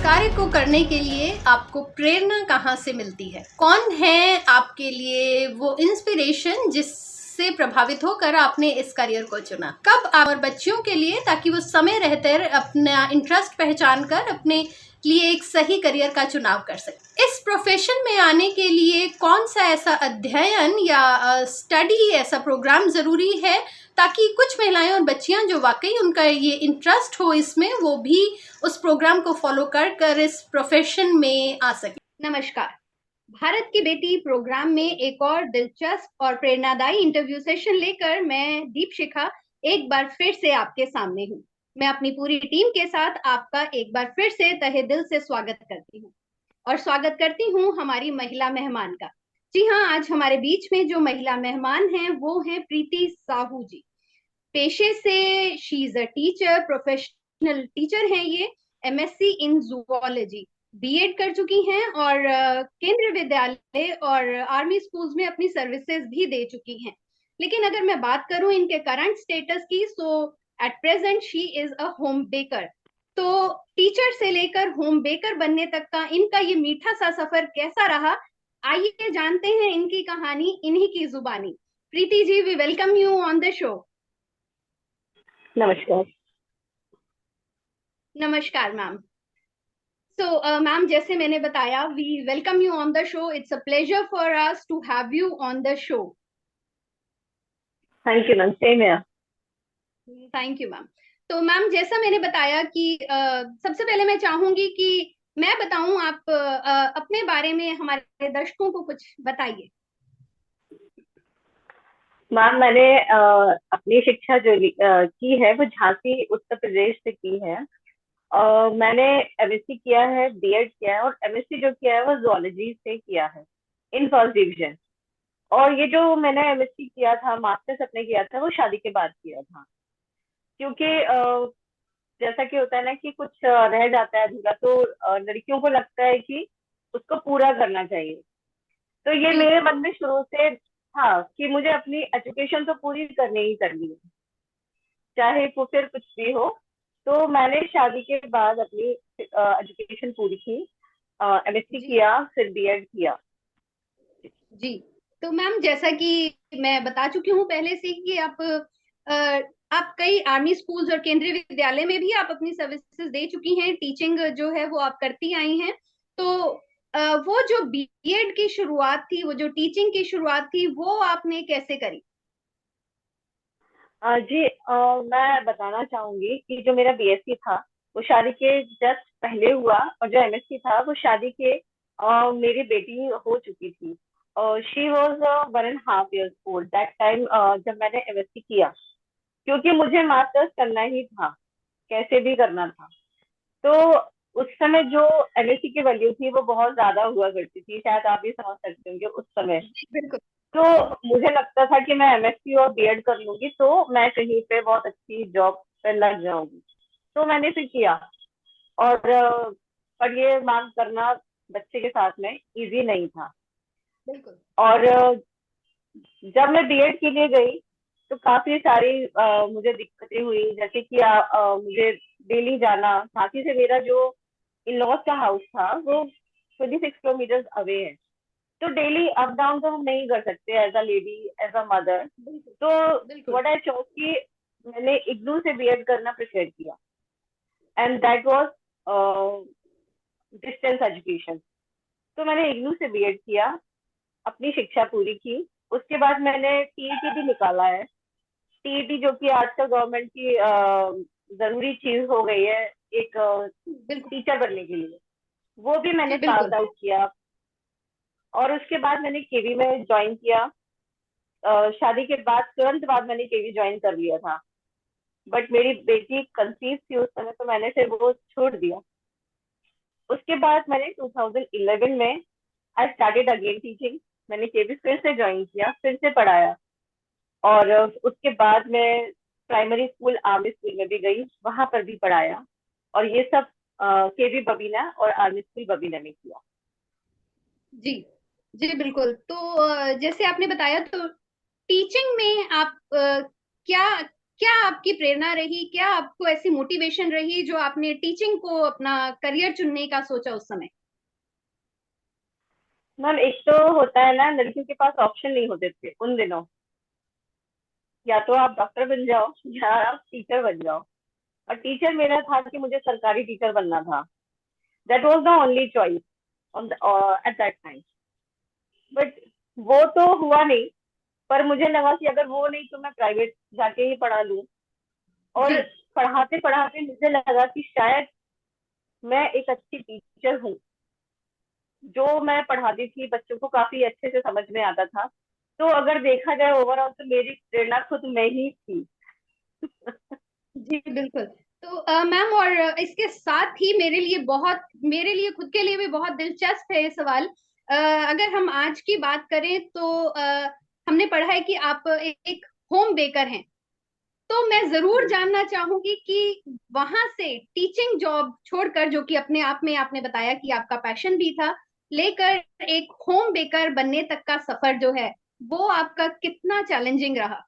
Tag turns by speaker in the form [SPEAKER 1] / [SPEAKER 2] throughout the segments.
[SPEAKER 1] कार्य को करने के लिए आपको प्रेरणा कहाँ से मिलती है? कौन है आपके लिए वो इंस्पिरेशन जिससे प्रभावित होकर आपने इस करियर को चुना? कब आप और बच्चियों के लिए, ताकि वो समय रहते अपना इंटरेस्ट पहचान कर अपने लिए एक सही करियर का चुनाव कर सके। इस प्रोफेशन में आने के लिए कौन सा ऐसा अध्ययन या स्टडी, ऐसा प्रोग्राम जरूरी है ताकि कुछ महिलाएं और बच्चियां जो वाकई उनका ये इंटरेस्ट हो इसमें, वो भी उस प्रोग्राम को फॉलो कर इस प्रोफेशन में आ सके। नमस्कार, भारत की बेटी प्रोग्राम में एक और दिलचस्प और प्रेरणादायी इंटरव्यू सेशन लेकर मैं दीपशिखा एक बार फिर से आपके सामने हूँ। मैं अपनी पूरी टीम के साथ आपका एक बार फिर से तहे दिल से स्वागत करती हूँ और स्वागत करती हूँ हमारी महिला मेहमान का। जी हाँ, आज हमारे बीच में जो महिला मेहमान हैं वो हैं प्रीति साहू जी। पेशे से she is a teacher, professional teacher हैं ये। एमएससी इन जूलॉजी, बीएड कर चुकी हैं और केंद्रीय विद्यालय और आर्मी स्कूल्स में अपनी सर्विसेज भी दे चुकी हैं। लेकिन अगर मैं बात करूं इनके करंट स्टेटस की, so at present she is a home baker. तो टीचर से लेकर होम बेकर बनने तक का इनका ये मीठा सा सफर कैसा रहा, आइए जानते हैं इनकी कहानी इन्हीं की जुबानी। Preeti ji, we welcome you on the show.
[SPEAKER 2] नमस्कार।
[SPEAKER 1] नमस्कार मैम। सो मैम, जैसे मैंने बताया, we welcome you on the show. It's a pleasure for us to have you on the show.
[SPEAKER 2] Thank you ma'am, same है।
[SPEAKER 1] Thank you ma'am. तो ma'am, जैसा मैंने बताया कि सबसे पहले मैं चाहूंगी कि मैं बताऊं, आप अपने बारे में हमारे दर्शकों को कुछ बताइए।
[SPEAKER 2] मैम, मैंने अपनी शिक्षा जो की है वो झांसी उत्तर प्रदेश से की है। मैंने एमएससी किया है, बीएड किया है और एमएससी जो किया है वो जूलॉजी से किया है इन फर्स्ट डिवीजन। और ये जो मैंने एमएससी किया था, मास्टर्स अपने किया था, वो शादी के बाद किया था। क्योंकि जैसा कि होता है ना कि कुछ रह जाता है अधूरा, तो लड़कियों को लगता है कि उसको पूरा करना चाहिए। तो ये मेरे
[SPEAKER 1] बिल्कुल।
[SPEAKER 2] मन में शुरू से था कि मुझे अपनी एजुकेशन तो पूरी करनी ही करनी है, चाहे वो फिर कुछ भी हो। तो मैंने शादी के बाद अपनी एजुकेशन पूरी की, एमएससी
[SPEAKER 1] जी
[SPEAKER 2] किया, फिर बीएड किया।
[SPEAKER 1] जी। तो मैम, जैसा कि मैं बता चुकी हूँ पहले से कि आप कई आर्मी स्कूल्स और केंद्रीय विद्यालय में भी आप अपनी सर्विसेज दे चुकी हैं। टीचिंग जो है वो आप करती आई हैं। तो वो जो बीएड की शुरुआत थी, वो जो टीचिंग की शुरुआत थी, वो आपने कैसे करी?
[SPEAKER 2] जी, मैं बताना चाहूंगी कि जो मेरा बीएससी था वो शादी के जस्ट पहले हुआ, और जो एमएससी था वो शादी के मेरी बेटी हो चुकी थी। She was 1.5 years old that time जब मैंने एमएससी किया, क्योंकि मुझे मास्टर्स करना ही था, कैसे भी करना था। तो उस समय जो एमएससी की वैल्यू थी वो बहुत ज्यादा हुआ करती थी, शायद आप भी समझ सकते होंगे उस समय।
[SPEAKER 1] बिल्कुल।
[SPEAKER 2] तो मुझे लगता था कि मैं एमएससी और बीएड कर लूंगी तो मैं कहीं पे बहुत अच्छी जॉब पे लग जाऊंगी। तो मैंने फिर किया। और पर ये मांग करना बच्चे के साथ में इजी नहीं था।
[SPEAKER 1] बिल्कुल।
[SPEAKER 2] और जब मैं बीएड के लिए गई तो काफी सारी मुझे दिक्कतें हुई, जैसे कि मुझे डेली जाना, साथ ही से मेरा जो इन लॉज का हाउस था वो 26 किलोमीटर अवे है। तो डेली अप डाउन तो हम नहीं कर सकते as a lady, as a mother.
[SPEAKER 1] बिल्कुल।
[SPEAKER 2] तो
[SPEAKER 1] बिल्कुल।
[SPEAKER 2] व्हाट आई चोज कि मैंने इग्नू से बीएड करना प्रेफर किया, and that was distance education. तो मैंने इग्नू से बीएड किया, अपनी शिक्षा पूरी की। उसके बाद मैंने टीईटी भी निकाला है। टीईटी जो कि आजकल गवर्नमेंट की जरूरी चीज हो गई है एक
[SPEAKER 1] बिल्कुल।
[SPEAKER 2] टीचर बनने के लिए, वो भी
[SPEAKER 1] जी
[SPEAKER 2] मैंने पास
[SPEAKER 1] बिल्कुल।
[SPEAKER 2] आउट किया। और उसके बाद मैंने केवी में ज्वाइन किया। शादी के बाद तुरंत बाद मैंने केवी ज्वाइन कर लिया था, बट मेरी बेटी कंसीव थी उस समय, तो मैंने फिर वो छोड़ दिया। उसके बाद मैंने 2011 में आई स्टार्टेड अगेन टीचिंग। मैंने केवी फिर से ज्वाइन किया, फिर से पढ़ाया। और उसके बाद मैं प्राइमरी स्कूल, आर्मी स्कूल में भी गई, वहां पर भी पढ़ाया। और ये सब केवी बबीना और आर्मी स्कूल बबीना में किया।
[SPEAKER 1] जी जी बिल्कुल। तो जैसे आपने बताया, तो टीचिंग में आप क्या क्या आपकी प्रेरणा रही, क्या आपको ऐसी मोटिवेशन रही जो आपने टीचिंग को अपना करियर चुनने का सोचा उस समय?
[SPEAKER 2] मैम एक तो होता है ना, लड़कियों के पास ऑप्शन नहीं होते थे उन दिनों। या तो आप डॉक्टर बन जाओ या आप टीचर बन जाओ। और टीचर मेरा था कि मुझे सरकारी टीचर बनना था। That was the only choice on at that time. But वो तो हुआ नहीं। पर मुझे लगा कि अगर वो नहीं तो मैं प्राइवेट जाके ही पढ़ा लूँ।
[SPEAKER 1] जी
[SPEAKER 2] और पढ़ाते पढ़ाते मुझे लगा कि शायद मैं एक अच्छी टीचर हूँ। जो मैं पढ़ाती थी बच्चों को काफी अच्छे से समझ में आता था। तो अगर देखा जाए ओवरऑल तो मेरी प्रेरणा खुद मैं ही थी।
[SPEAKER 1] जी बिल्कुल। तो मैम, और इसके साथ ही मेरे लिए खुद के लिए भी बहुत दिलचस्प है ये सवाल। अगर हम आज की बात करें तो हमने पढ़ा है कि आप एक होम बेकर हैं। तो मैं जरूर
[SPEAKER 2] हम्म।
[SPEAKER 1] जानना चाहूंगी कि वहां से टीचिंग जॉब छोड़कर, जो कि अपने आप में आपने बताया कि आपका पैशन भी था, लेकर एक होम बेकर बनने तक का सफर जो है, वो आपका कितना चैलेंजिंग रहा?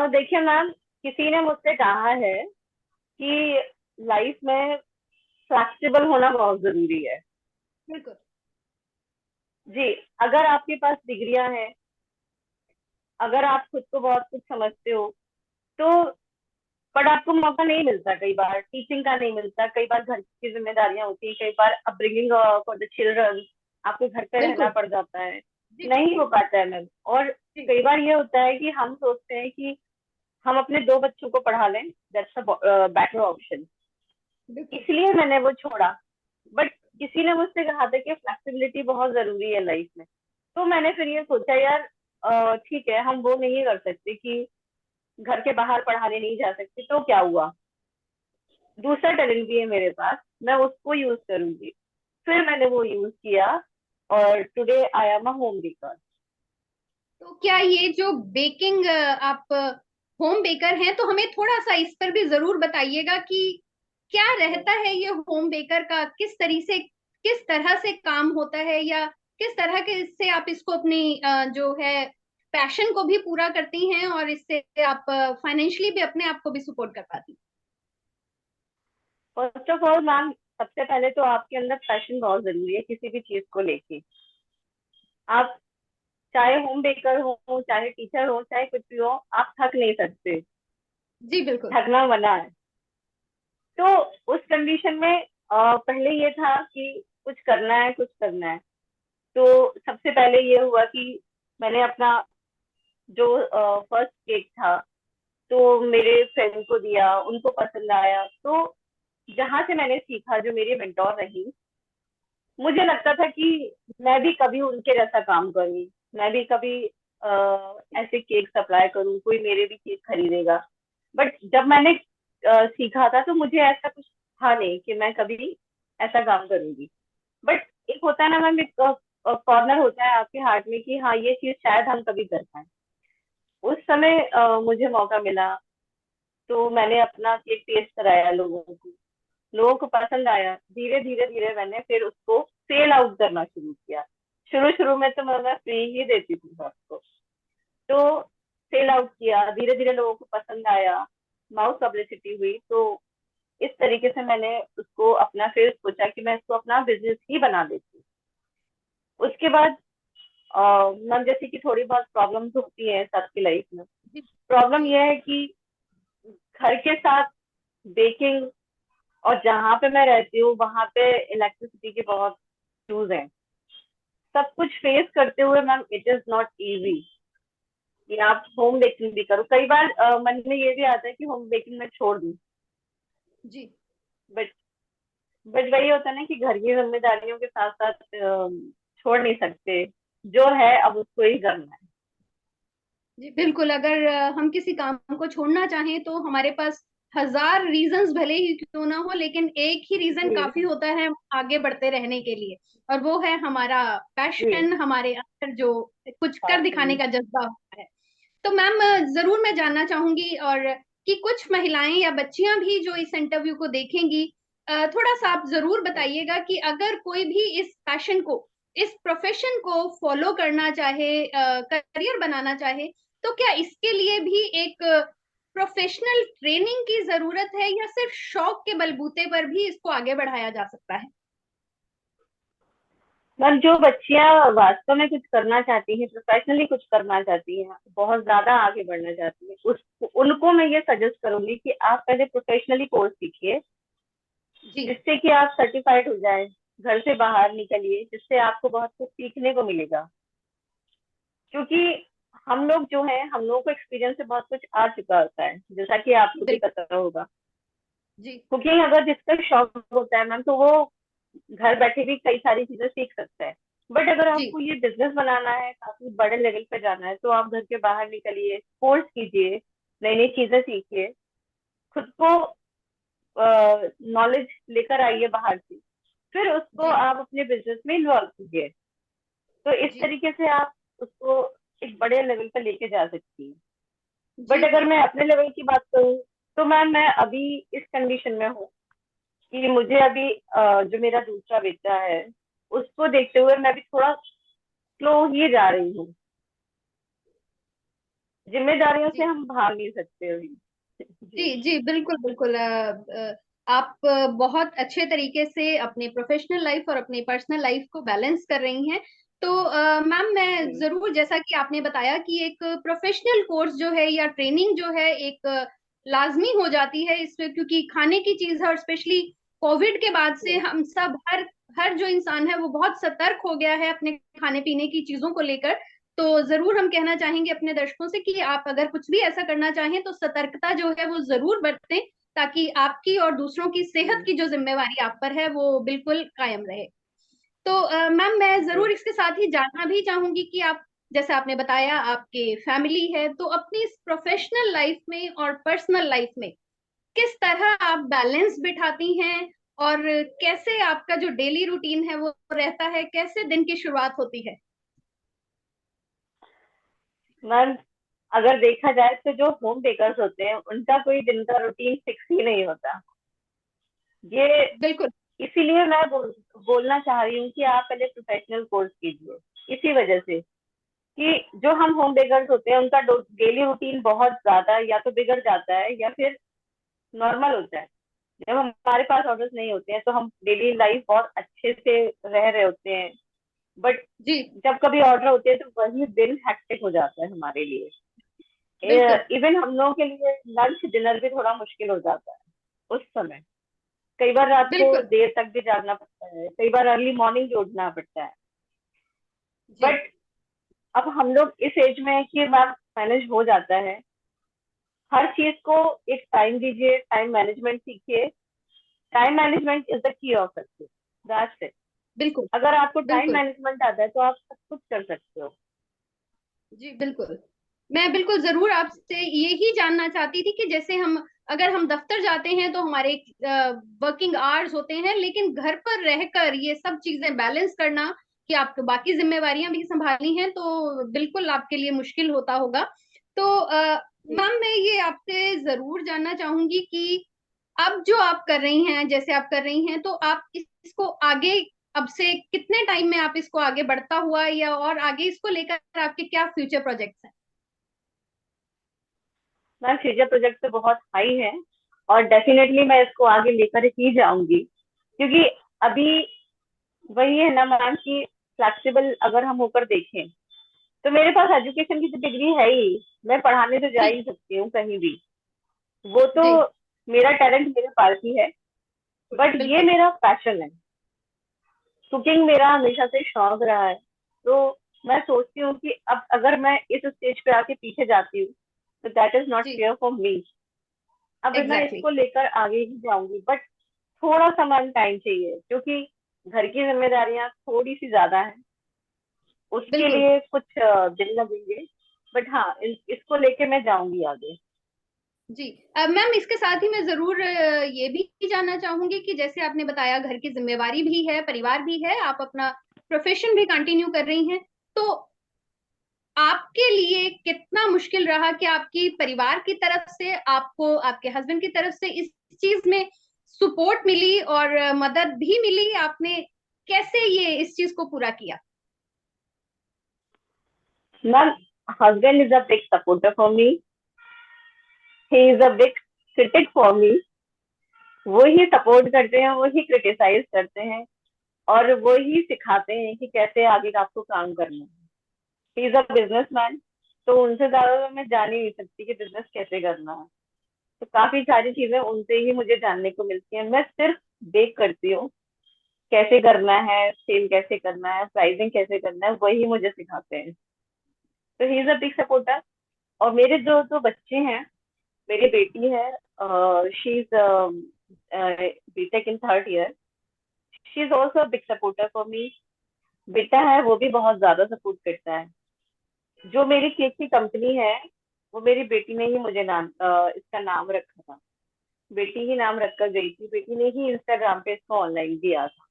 [SPEAKER 2] देखिए मैम, किसी ने मुझसे कहा है कि लाइफ में फ्लेक्सिबल होना बहुत जरूरी है।
[SPEAKER 1] बिल्कुल।
[SPEAKER 2] जी। अगर आपके पास डिग्रियां हैं, अगर आप खुद को बहुत कुछ समझते हो, तो बट आपको मौका नहीं मिलता, कई बार टीचिंग का नहीं मिलता, कई बार घर की जिम्मेदारियां होती हैं, कई बार अपब्रिंगिंग फॉर द चिल्ड्रन, आपको घर पे रहना
[SPEAKER 1] बिल्कुल।
[SPEAKER 2] पड़ जाता है।
[SPEAKER 1] जी
[SPEAKER 2] नहीं हो पाता है मैम। और
[SPEAKER 1] जी।
[SPEAKER 2] कई बार ये होता है कि हम सोचते हैं कि हम अपने दो बच्चों को पढ़ा लें, दैट्स अ बेटर ऑप्शन।
[SPEAKER 1] बिल्कुल।
[SPEAKER 2] इसलिए मैंने वो छोड़ा। बट किसी ने मुझसे कहा था कि फ्लेक्सिबिलिटी बहुत जरूरी है लाइफ में। तो मैंने फिर ये सोचा यार, ठीक है, हम वो नहीं कर सकते कि घर के बाहर पढ़ाने नहीं जा सकते, तो क्या हुआ, दूसरा टैलेंट भी है मेरे पास, मैं उसको यूज करूंगी। फिर मैंने वो यूज किया। और today I am a home baker.
[SPEAKER 1] तो क्या ये जो बेकिंग, आप होम बेकर हैं, तो हमें थोड़ा सा इस पर भी जरूर बताइएगा कि क्या रहता है ये होम बेकर का, किस तरह से काम होता है, या किस तरह के इससे आप इसको अपनी जो है पैशन को भी पूरा करती हैं, और इससे आप फाइनेंशियली भी अपने आप को भी सपोर्ट कर पाती
[SPEAKER 2] फर्स्ट ऑफ ऑल मैम, सबसे पहले तो आपके अंदर पैशन बहुत जरूरी है किसी भी चीज को लेके। आप चाहे होम बेकर हो, चाहे टीचर हो, चाहे कुछ भी हो, आप थक नहीं सकते।
[SPEAKER 1] हैं? जी बिल्कुल।
[SPEAKER 2] थकना मना है। तो उस कंडीशन में पहले ये था कि कुछ करना है, कुछ करना है। तो सबसे पहले ये हुआ कि मैंने अपना जो फर्स्ट केक था, तो मेरे फ्रेंड को दिया, उनको पसंद आया। तो जहां से मैंने सीखा, जो मेरी मेंटोर रही, मुझे लगता था कि मैं भी कभी उनके जैसा काम करूँ, मैं भी कभी ऐसे केक सप्लाई करूँ, कोई मेरे भी केक खरीदेगा। बट जब मैंने सीखा था तो मुझे ऐसा कुछ था नहीं कि मैं कभी ऐसा काम करूंगी। बट एक होता है ना मैम, एक कॉर्नर होता है आपके हार्ट में कि हाँ, ये चीज शायद हम कभी कर पाए। उस समय मुझे मौका मिला। तो मैंने अपना केक टेस्ट कराया लोगों को, लोगों को पसंद आया। धीरे धीरे धीरे मैंने फिर उसको सेल आउट करना शुरू किया। शुरू शुरू में तो मैं फ्री ही देती थी सबको। तो सेल आउट किया, धीरे धीरे लोगों को पसंद आया, माउथ पब्लिसिटी हुई। तो इस तरीके से मैंने उसको अपना, फिर सोचा कि मैं इसको अपना बिजनेस ही बना देती हूँ। उसके बाद मैम, जैसे कि थोड़ी बहुत प्रॉब्लम्स होती है सबकी लाइफ में।
[SPEAKER 1] जी
[SPEAKER 2] प्रॉब्लम
[SPEAKER 1] जी।
[SPEAKER 2] यह है कि घर के साथ बेकिंग, और जहाँ पे मैं रहती हूँ वहां पे इलेक्ट्रिसिटी के बहुत इश्यूज हैं। सब कुछ फेस करते हुए ma'am, it is not easy कि आप होम बेकिंग भी करो। कई बार मन में ये भी आता है कि होम बेकिंग में छोड़ दूँ।
[SPEAKER 1] जी
[SPEAKER 2] बट वही होता है ना कि घर की जिम्मेदारियों के साथ साथ छोड़ नहीं सकते। जो है अब उसको ही करना है।
[SPEAKER 1] जी बिल्कुल। अगर हम किसी काम को छोड़ना चाहें तो हमारे पास हजार रीजंस भले ही क्यों ना हो, लेकिन एक ही रीजन
[SPEAKER 2] जी।
[SPEAKER 1] काफी होता है आगे बढ़ते रहने के लिए, और वो है हमारा
[SPEAKER 2] जी।
[SPEAKER 1] पैशन, हमारे अंदर जो कुछ कर दिखाने
[SPEAKER 2] पैशन।
[SPEAKER 1] का जज्बा होता है। तो मैम, जरूर मैं जानना चाहूंगी, और कि कुछ महिलाएं या बच्चियां भी जो इस इंटरव्यू को देखेंगी, थोड़ा सा आप जरूर बताइएगा कि अगर कोई भी इस पैशन को, इस प्रोफेशन को फॉलो करना चाहे, करियर बनाना चाहे, तो क्या इसके लिए भी एक प्रोफेशनल ट्रेनिंग की जरूरत है या सिर्फ शौक के बलबूते पर भी इसको आगे बढ़ाया जा सकता है?
[SPEAKER 2] मैम, जो बच्चियां वास्तव में कुछ करना चाहती हैं, प्रोफेशनली कुछ करना चाहती हैं, बहुत ज्यादा आगे बढ़ना चाहती हैं, उस उनको मैं ये सजेस्ट करूंगी कि आप पहले प्रोफेशनली कोर्स सीखिए,
[SPEAKER 1] जी
[SPEAKER 2] जिससे कि आप सर्टिफाइड हो जाए, घर से बाहर निकलिए, जिससे आपको बहुत कुछ सीखने को मिलेगा। क्योंकि हम लोग जो है, हम लोगों को एक्सपीरियंस से बहुत कुछ आ चुका होता है, जैसा कि आपको भी
[SPEAKER 1] बिल्कुल।
[SPEAKER 2] पता होगा।
[SPEAKER 1] जी
[SPEAKER 2] कुकिंग अगर जिसका शौक होता है मैम, तो वो घर बैठे भी कई सारी चीजें सीख सकता है। बट अगर
[SPEAKER 1] जी
[SPEAKER 2] आपको ये बिजनेस बनाना है, काफी बड़े लेवल पे जाना है, तो आप घर के बाहर निकलिए, कोर्स कीजिए, नई नई चीजें सीखिए, खुद को नॉलेज लेकर आइए बाहर से, फिर उसको
[SPEAKER 1] जी
[SPEAKER 2] आप अपने बिजनेस में इन्वॉल्व कीजिए। तो इस
[SPEAKER 1] जी
[SPEAKER 2] तरीके से आप उसको एक बड़े लेवल पे लेके जा सकती हैं। बट
[SPEAKER 1] जी
[SPEAKER 2] अगर
[SPEAKER 1] जी
[SPEAKER 2] मैं अपने लेवल की बात करूँ, तो मैम मैं अभी इस कंडीशन में हूँ कि मुझे अभी जो मेरा दूसरा बेटा है, उसको देखते हुए मैं भी थोड़ा स्लो ही जा रही हूँ। जिम्मेदारियों से
[SPEAKER 1] जी
[SPEAKER 2] हम भाग नहीं सकते अभी। जी।
[SPEAKER 1] जी जी बिल्कुल बिल्कुल। आप बहुत अच्छे तरीके से अपने प्रोफेशनल लाइफ और अपने पर्सनल लाइफ को बैलेंस कर रही हैं। तो मैम मैं
[SPEAKER 2] जी।
[SPEAKER 1] जरूर, जैसा कि आपने बताया कि एक प्रोफेशनल कोर्स जो है या ट्रेनिंग जो है एक लाजमी हो जाती है इसमें, क्योंकि खाने की चीज है और स्पेशली कोविड के बाद से
[SPEAKER 2] जी।
[SPEAKER 1] हम सब, हर हर जो इंसान है वो बहुत सतर्क हो गया है अपने खाने पीने की चीजों को लेकर। तो जरूर हम कहना चाहेंगे अपने दर्शकों से कि आप अगर कुछ भी ऐसा करना चाहें तो सतर्कता जो है वो जरूर बरतें, ताकि आपकी और दूसरों की सेहत
[SPEAKER 2] जी।
[SPEAKER 1] की जो जिम्मेवारी आप पर है वो बिल्कुल कायम रहे। तो मैम मैं
[SPEAKER 2] जी।
[SPEAKER 1] जरूर इसके साथ ही जानना भी चाहूंगी कि आप, जैसे आपने बताया आपके फैमिली है, तो अपनी इस प्रोफेशनल लाइफ में और पर्सनल लाइफ में किस तरह आप बैलेंस बिठाती हैं, और कैसे आपका जो डेली रूटीन है वो रहता है, कैसे दिन की शुरुआत होती है?
[SPEAKER 2] मैम, अगर देखा जाए तो जो होम बेकर्स होते हैं, उनका कोई दिन का रूटीन फिक्स ही नहीं होता। ये
[SPEAKER 1] बिल्कुल।
[SPEAKER 2] इसीलिए मैं बोलना चाह रही हूँ कि आप पहले प्रोफेशनल कोर्स कीजिए, इसी वजह से कि जो हम होम बेकर्स होते हैं, उनका डेली रूटीन बहुत ज्यादा या तो बिगड़ जाता है या फिर नॉर्मल होता है। जब हमारे पास ऑर्डर्स नहीं होते हैं, तो हम डेली लाइफ बहुत अच्छे से रह रहे होते हैं। बट
[SPEAKER 1] जी
[SPEAKER 2] जब कभी ऑर्डर होते हैं, तो वही दिन हेक्टिक हो जाता है हमारे लिए।
[SPEAKER 1] बिल्कुल
[SPEAKER 2] इवन हम लोगों के लिए लंच डिनर भी थोड़ा मुश्किल हो जाता है उस समय। कई बार रात को
[SPEAKER 1] बिल्कुल।
[SPEAKER 2] देर तक भी जागना पड़ता है, कई बार अर्ली मॉर्निंग भी उठना पड़ता है।
[SPEAKER 1] जी
[SPEAKER 2] बट अब हम लोग इस एज में है कि मैम मैनेज हो जाता है। हर चीज को एक टाइम दीजिए, टाइम मैनेजमेंट सीखिए। Time management is the key of success, that's it.
[SPEAKER 1] बिल्कुल
[SPEAKER 2] अगर आपको टाइम
[SPEAKER 1] बिल्कुल।
[SPEAKER 2] मैनेजमेंट आता है, तो आप सब कुछ कर सकते हो।
[SPEAKER 1] जी बिल्कुल। मैं बिल्कुल जरूर आपसे यही जानना चाहती थी कि जैसे हम, अगर हम दफ्तर जाते हैं तो हमारे वर्किंग आवर्स होते हैं, लेकिन घर पर रहकर ये सब चीजें बैलेंस करना, कि आपको बाकी जिम्मेवारियां भी संभालनी हैं, तो बिल्कुल आपके लिए मुश्किल होता होगा। तो
[SPEAKER 2] जी।
[SPEAKER 1] मैम मैं ये आपसे जरूर जानना चाहूंगी कि अब जो आप कर रही हैं, जैसे आप कर रही हैं, तो आप इसको आगे, अब से कितने टाइम में आप इसको आगे बढ़ता हुआ, या और आगे इसको लेकर आपके क्या फ्यूचर प्रोजेक्ट्स हैं?
[SPEAKER 2] मैम, फ्यूचर प्रोजेक्ट तो बहुत हाई है, और डेफिनेटली मैं इसको आगे लेकर ही जाऊंगी। क्योंकि अभी वही है ना मैम कि फ्लेक्सिबल अगर हम होकर देखें, तो मेरे पास एजुकेशन की तो डिग्री है ही। मैं पढ़ाने तो जा
[SPEAKER 1] जी
[SPEAKER 2] ही सकती हूँ कहीं भी। वो तो
[SPEAKER 1] जी
[SPEAKER 2] मेरा टैलेंट मेरे पास ही है। बट ये
[SPEAKER 1] बिल्कुल।
[SPEAKER 2] मेरा पैशन है। कुकिंग मेरा हमेशा से शौक रहा है। तो मैं सोचती हूँ कि अब अगर मैं इस स्टेज पे आके पीछे जाती हूँ, तो दैट इज नॉट
[SPEAKER 1] जी
[SPEAKER 2] फेयर फॉर मी। अब मैं
[SPEAKER 1] एग्जैक्टली
[SPEAKER 2] इसको लेकर आगे ही जाऊंगी, बट थोड़ा सा मैम टाइम चाहिए, क्योंकि घर की जिम्मेदारियां थोड़ी सी ज्यादा है। उसके
[SPEAKER 1] बिल्कुल।
[SPEAKER 2] लिए कुछ दिन लगेंगे। बट हाँ, इसको लेके मैं जाऊंगी आगे।
[SPEAKER 1] जी मैम इसके साथ ही मैं जरूर ये भी जानना चाहूंगी कि जैसे आपने बताया घर की जिम्मेवारी भी है, परिवार भी है, आप अपना प्रोफेशन भी कंटिन्यू कर रही हैं, तो आपके लिए कितना मुश्किल रहा कि आपकी परिवार की तरफ से आपको, आपके हस्बैंड की तरफ से इस चीज में सपोर्ट मिली और मदद भी मिली? आपने कैसे ये इस चीज को पूरा किया?
[SPEAKER 2] Ma'am, husband is a big supporter for me. He is a big critic for me. वो ही सपोर्ट करते हैं, वो ही क्रिटिसाइज करते हैं, और वो ही सिखाते हैं कि कैसे आगे आपको काम करना है। ही इज अ बिजनेसमैन, तो उनसे ज्यादा तो मैं जान ही नहीं सकती कि बिजनेस कैसे करना है। तो काफी सारी चीजें उनसे ही मुझे जानने को मिलती हैं। मैं सिर्फ देख करती हूँ कैसे करना है, सेल कैसे करना है, प्राइसिंग कैसे करना है, वही मुझे सिखाते हैं। तो he is a big supporter. और मेरे जो जो बच्चे हैं, मेरी बेटी है, she is BTech in third year. She is also big supporter for me. बेटा है, वो भी बहुत ज्यादा सपोर्ट करता है। जो मेरी केक की कंपनी है, वो मेरी बेटी ने ही मुझे इसका नाम रखा था। बेटी ही नाम रखकर गई थी, बेटी ने ही इंस्टाग्राम पे इसको ऑनलाइन दिया था।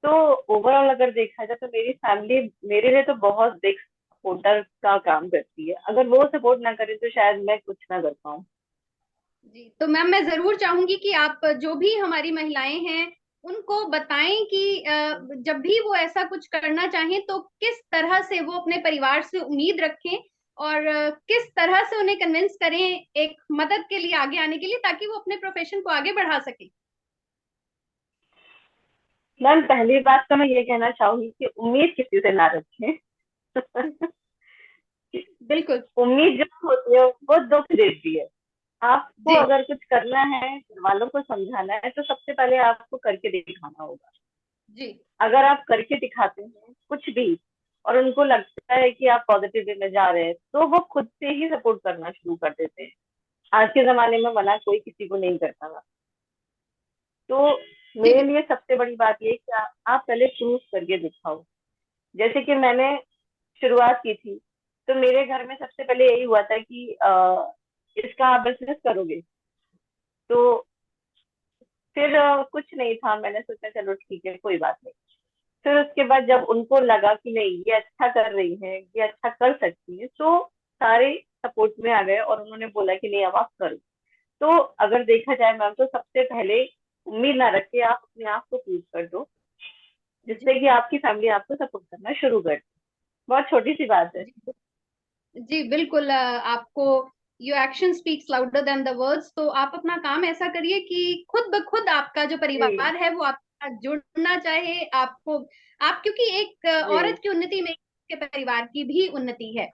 [SPEAKER 2] तो ओवरऑल अगर देखा जाए तो मेरी फैमिली मेरे लिए तो बहुत बिग सपोर्टर का काम करती है। अगर वो सपोर्ट ना करे तो शायद मैं कुछ ना कर पाऊँ।
[SPEAKER 1] जी, तो मैम मैं जरूर चाहूंगी कि आप जो भी हमारी महिलाएं हैं उनको बताएं कि जब भी वो ऐसा कुछ करना चाहें तो किस तरह से वो अपने परिवार से उम्मीद रखें, और किस तरह से उन्हें कन्विंस करें एक मदद के लिए आगे आने के लिए, ताकि वो अपने प्रोफेशन को आगे बढ़ा सके।
[SPEAKER 2] मैम, पहली बात तो मैं ये कहना चाहूंगी कि उम्मीद किसी से ना रखें।
[SPEAKER 1] बिल्कुल।
[SPEAKER 2] उम्मीद जो होती है वो दुख देती है। आपको
[SPEAKER 1] जी।
[SPEAKER 2] अगर कुछ करना है, घर वालों को समझाना है, तो सबसे पहले आपको करके दिखाना होगा।
[SPEAKER 1] जी।
[SPEAKER 2] अगर आप करके दिखाते हैं कुछ भी, और उनको लगता है कि आप पॉजिटिव वे में जा रहे हैं, तो वो खुद से ही सपोर्ट करना शुरू कर देते हैं। आज के जमाने में मना कोई किसी को नहीं करता था। तो
[SPEAKER 1] जी।
[SPEAKER 2] मेरे लिए सबसे बड़ी बात ये कि आप पहले प्रूफ करके दिखाओ। जैसे कि मैंने शुरुआत की थी, तो मेरे घर में सबसे पहले यही हुआ था कि इसका आप बिजनेस करोगे? तो फिर कुछ नहीं था, मैंने सोचा चलो ठीक है, कोई बात नहीं। फिर उसके बाद जब उनको लगा कि नहीं, ये अच्छा कर रही है, ये अच्छा कर सकती है, तो सारे सपोर्ट में आ गए और उन्होंने बोला कि नहीं, अब आप करो। तो अगर देखा जाए मैम, तो सबसे पहले उम्मीद ना रख के आप अपने आप को प्रूव कर दो,
[SPEAKER 1] जी।
[SPEAKER 2] जिससे कि आपकी फैमिली आपको सपोर्ट करना शुरू कर दे। बहुत छोटी सी बात है।
[SPEAKER 1] जी। जी बिल्कुल। आपको your action speaks louder than the words, तो आप अपना काम ऐसा करिए कि खुद ब खुद आपका जो
[SPEAKER 2] जी।
[SPEAKER 1] परिवार है वो आपका जुड़ना चाहे आपको। आप क्योंकि एक
[SPEAKER 2] जी।
[SPEAKER 1] औरत की उन्नति में के परिवार की भी उन्नति है।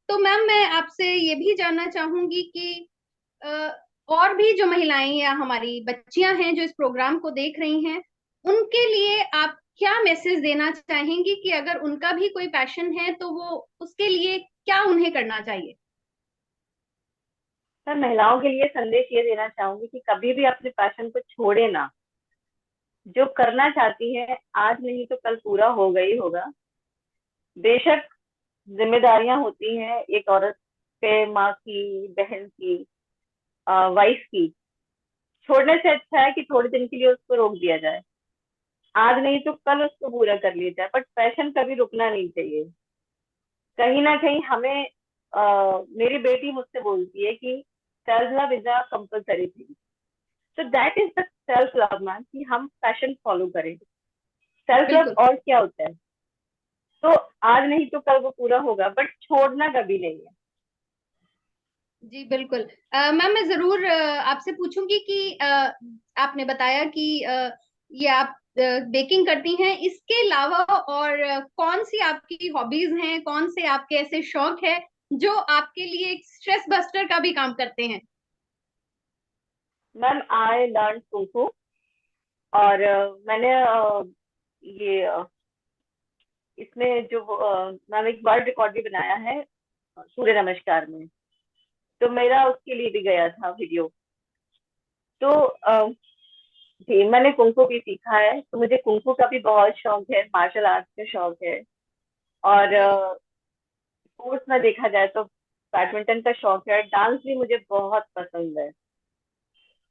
[SPEAKER 1] तो मैम मैं आपसे ये भी जानना चाहूंगी कि अ, और भी जो महिलाएं या हमारी बच्चियां हैं जो इस प्रोग्राम को देख रही हैं, उनके लिए आप क्या मैसेज देना चाहेंगी कि अगर उनका भी कोई पैशन है तो वो उसके लिए क्या उन्हें करना चाहिए।
[SPEAKER 2] मैं महिलाओं के लिए संदेश ये देना चाहूंगी कि कभी भी अपने पैशन को छोड़े ना। जो करना चाहती है, आज नहीं तो कल पूरा होगा ही होगा। बेशक जिम्मेदारियां होती हैं एक औरत पे, माँ की, बहन की, वाइफ की। छोड़ने से अच्छा है कि थोड़े दिन के लिए उसको रोक दिया जाए। आज नहीं तो कल उसको पूरा कर लिया जाए, बट पैशन कभी रुकना नहीं चाहिए। कहीं ना कहीं हमें मेरी बेटी मुझसे बोलती है कि self love is a compulsory thing. तो that is the self love ma'am, कि हम पैशन फॉलो करें। सेल्फ लव
[SPEAKER 1] बिल्कुल।
[SPEAKER 2] और क्या होता है? तो आज नहीं तो कल वो पूरा होगा, बट छोड़ना कभी नहीं है।
[SPEAKER 1] जी बिल्कुल। मैम मैं जरूर आपसे पूछूंगी कि आपने बताया कि ये आप बेकिंग करती हैं, इसके अलावा और कौन सी आपकी हॉबीज हैं, कौन से आपके ऐसे शौक है जो आपके लिए एक स्ट्रेस बस्टर का भी काम करते हैं।
[SPEAKER 2] Ma'am, I learn kung fu. और मैंने ये इसमें जो मैम एक वर्ल्ड रिकॉर्ड भी बनाया है सूर्य नमस्कार में। तो मेरा उसके लिए भी गया था वीडियो। तो जी, मैंने कुंफू भी सीखा है, तो मुझे कुंफू का भी बहुत शौक है, मार्शल आर्ट का शौक है। और
[SPEAKER 1] जी।
[SPEAKER 2] स्पोर्ट्स में देखा जाए तो बैडमिंटन का शौक है, डांस भी मुझे बहुत पसंद है।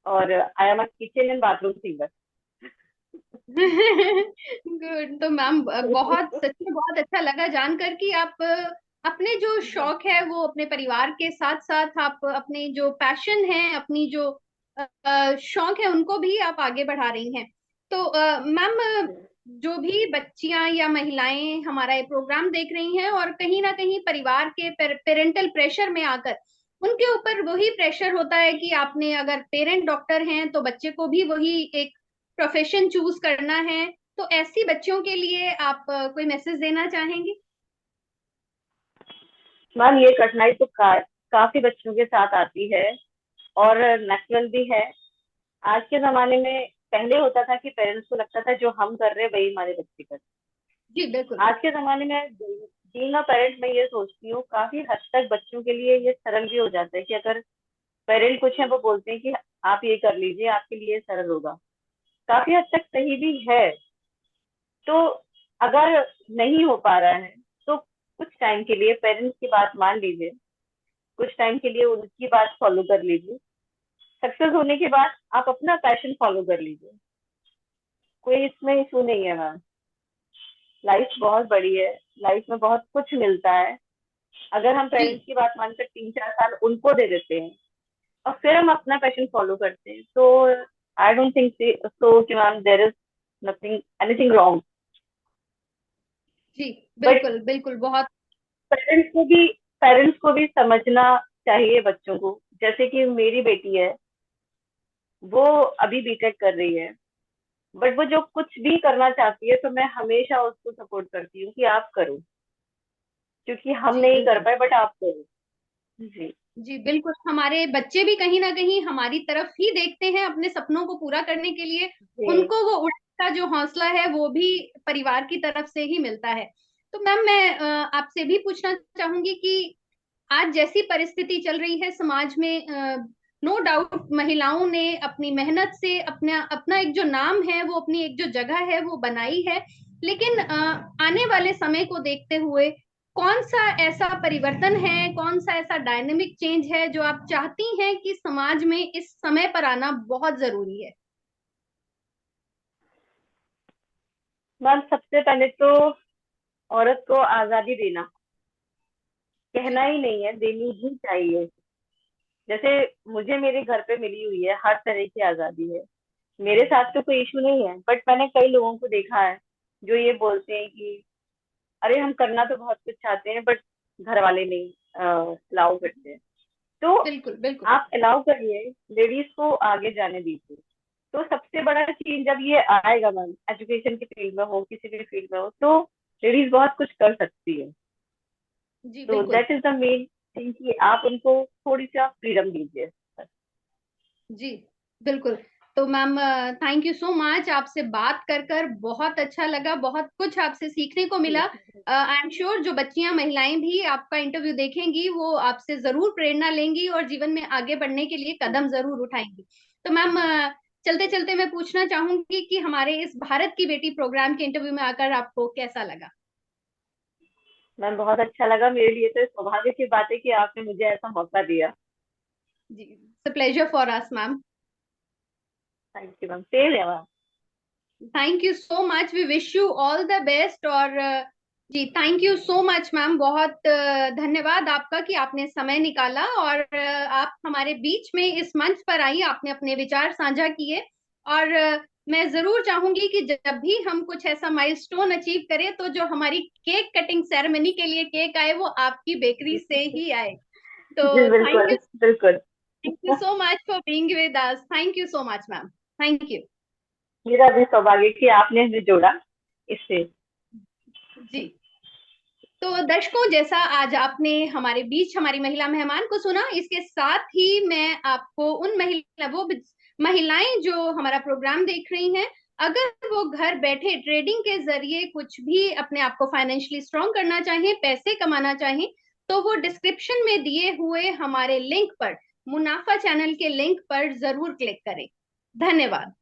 [SPEAKER 2] और I am a kitchen and bathroom singer.
[SPEAKER 1] Good. तो मैम बहुत सच में बहुत अच्छा लगा जानकर कि आप अपने जो शौक है वो अपने परिवार के साथ साथ आप अपने जो पैशन है, अपनी जो शौक है उनको भी आप आगे बढ़ा रही हैं। तो मैम जो भी बच्चियां या महिलाएं हमारा ये प्रोग्राम देख रही हैं और कहीं ना कहीं परिवार के पेरेंटल प्रेशर में आकर उनके ऊपर वही प्रेशर होता है कि आपने अगर पेरेंट डॉक्टर हैं तो बच्चे को भी वही एक प्रोफेशन चूज करना है, तो ऐसी बच्चियों के लिए आप कोई मैसेज देना चाहेंगी?
[SPEAKER 2] मैम ये कठिनाई तो काफी बच्चों के साथ आती है और नेचुरल भी है। आज के ज़माने में पहले होता था कि पेरेंट्स को लगता था जो हम कर रहे हैं वही हमारे बच्चे कर रहे
[SPEAKER 1] जी बिल्कुल।
[SPEAKER 2] हैं। आज के ज़माने में बीइंग अ पेरेंट मैं ये सोचती हूँ काफ़ी हद तक बच्चों के लिए ये सरल भी हो जाता है कि अगर पेरेंट कुछ है वो बोलते हैं कि आप ये कर लीजिए आपके लिए सरल होगा। काफ़ी हद तक सही भी है। तो अगर नहीं हो पा रहा है तो कुछ टाइम के लिए पेरेंट्स की बात मान लीजिए, कुछ टाइम के लिए उनकी बात फॉलो कर लीजिए। सक्सेस होने के बाद आप अपना पैशन फॉलो कर लीजिए। कोई इसमें इशू नहीं है मैम। लाइफ बहुत बड़ी है, लाइफ में बहुत कुछ मिलता है। अगर हम
[SPEAKER 1] जी
[SPEAKER 2] पेरेंट्स की बात मानकर 3-4 साल उनको दे देते हैं और फिर हम अपना पैशन फॉलो करते हैं तो आई डोंट थिंक सो कि ma'am there is nothing anything wrong.
[SPEAKER 1] जी
[SPEAKER 2] बट
[SPEAKER 1] बिल्कुल बिल्कुल, बहुत।
[SPEAKER 2] पेरेंट्स को भी पेरेंट्स को भी समझना चाहिए बच्चों को। जैसे कि मेरी बेटी है, वो अभी बीटेक कर रही है, बट वो जो कुछ भी करना चाहती है तो मैं हमेशा उसको सपोर्ट करती हूँ कि आप करो, क्योंकि हम
[SPEAKER 1] जी
[SPEAKER 2] नहीं कर
[SPEAKER 1] बिल्कुल।
[SPEAKER 2] पाए बट आप करो। जी।
[SPEAKER 1] जी बिल्कुल, हमारे बच्चे भी कहीं ना कहीं हमारी तरफ ही देखते हैं अपने सपनों को पूरा करने के लिए।
[SPEAKER 2] जी।
[SPEAKER 1] उनको वो उड़ने का जो हौसला है वो भी परिवार की तरफ से ही मिलता है। तो मैम मैं आपसे भी पूछना चाहूंगी कि आज जैसी परिस्थिति चल रही है समाज में, नो डाउट महिलाओं ने अपनी मेहनत से अपना अपना एक जो नाम है, वो अपनी एक जो जगह है वो बनाई है। लेकिन आने वाले समय को देखते हुए कौन सा ऐसा परिवर्तन है, कौन सा ऐसा डायनेमिक चेंज है जो आप चाहती हैं कि समाज में इस समय पर आना बहुत जरूरी है?
[SPEAKER 2] मैम सबसे पहले तो औरत को आजादी देना,
[SPEAKER 1] जी
[SPEAKER 2] कहना ही नहीं है, देनी ही चाहिए। जैसे मुझे मेरे घर पे मिली हुई है हर तरह की आजादी है। मेरे साथ तो कोई इशू नहीं है, बट मैंने कई लोगों को देखा है जो ये बोलते हैं कि अरे हम करना तो बहुत कुछ चाहते हैं बट घर वाले नहीं अलाउ करते हैं। तो
[SPEAKER 1] बिल्कुल बिल्कुल।
[SPEAKER 2] आप अलाउ करिए, लेडीज को आगे जाने दीजिए। तो सबसे बड़ा चीज जब ये आएगा मैम, एजुकेशन की फील्ड में हो किसी भी फील्ड में हो, तो लेडीज बहुत कुछ कर सकती है।
[SPEAKER 1] जी
[SPEAKER 2] तो
[SPEAKER 1] बिल्कुल।
[SPEAKER 2] That is the main thing कि आप उनको थोड़ी सी आप फ्रीडम दीजिए।
[SPEAKER 1] जी बिल्कुल। तो ma'am thank you so much, आपसे बात कर कर बहुत अच्छा लगा, बहुत कुछ आपसे सीखने को मिला। आई एम श्योर जो बच्चियां महिलाएं भी आपका इंटरव्यू देखेंगी वो आपसे जरूर प्रेरणा लेंगी और जीवन में आगे बढ़ने के लिए कदम जरूर उठाएंगी। तो मैम चलते चलते मैं पूछना चाहूंगी कि हमारे इस भारत की बेटी प्रोग्राम के इंटरव्यू में आकर आपको कैसा लगा?
[SPEAKER 2] मैम बहुत अच्छा लगा, मेरे लिए तो सौभाग्य की बात है कि आपने मुझे ऐसा मौका दिया।
[SPEAKER 1] जी, it's pleasure for us ma'am.
[SPEAKER 2] Thank you ma'am, same है ma'am.
[SPEAKER 1] Thank you so much, we wish you all the best. और जी thank you so much ma'am, बहुत धन्यवाद आपका कि आपने समय निकाला और आप हमारे बीच में इस मंच पर आई, आपने अपने विचार साझा किए। और मैं जरूर चाहूंगी कि जब भी हम कुछ ऐसा माइलस्टोन अचीव करें तो जो हमारी केक कटिंग सेरेमनी के लिए केक आए वो आपकी बेकरी से ही आए।
[SPEAKER 2] जी
[SPEAKER 1] तो
[SPEAKER 2] बिल्कुल बिल्कुल।
[SPEAKER 1] Thank you so much for being with us, thank you so much ma'am. Thank you.
[SPEAKER 2] मेरा भी सौभाग्य कि आपने हमें जोड़ा इससे।
[SPEAKER 1] जी। तो दर्शकों, जैसा आज आपने हमारे बीच हमारी महिला मेहमान को सुना, इसके साथ ही मैं आपको उन महिलाएं जो हमारा प्रोग्राम देख रही हैं, अगर वो घर बैठे ट्रेडिंग के जरिए कुछ भी अपने आप को फाइनेंशियली स्ट्रांग करना चाहें, पैसे कमाना चाहें, तो वो डिस्क्रिप्शन में दिए हुए हमारे लिंक पर, मुनाफा चैनल के लिंक पर जरूर क्लिक करें। धन्यवाद।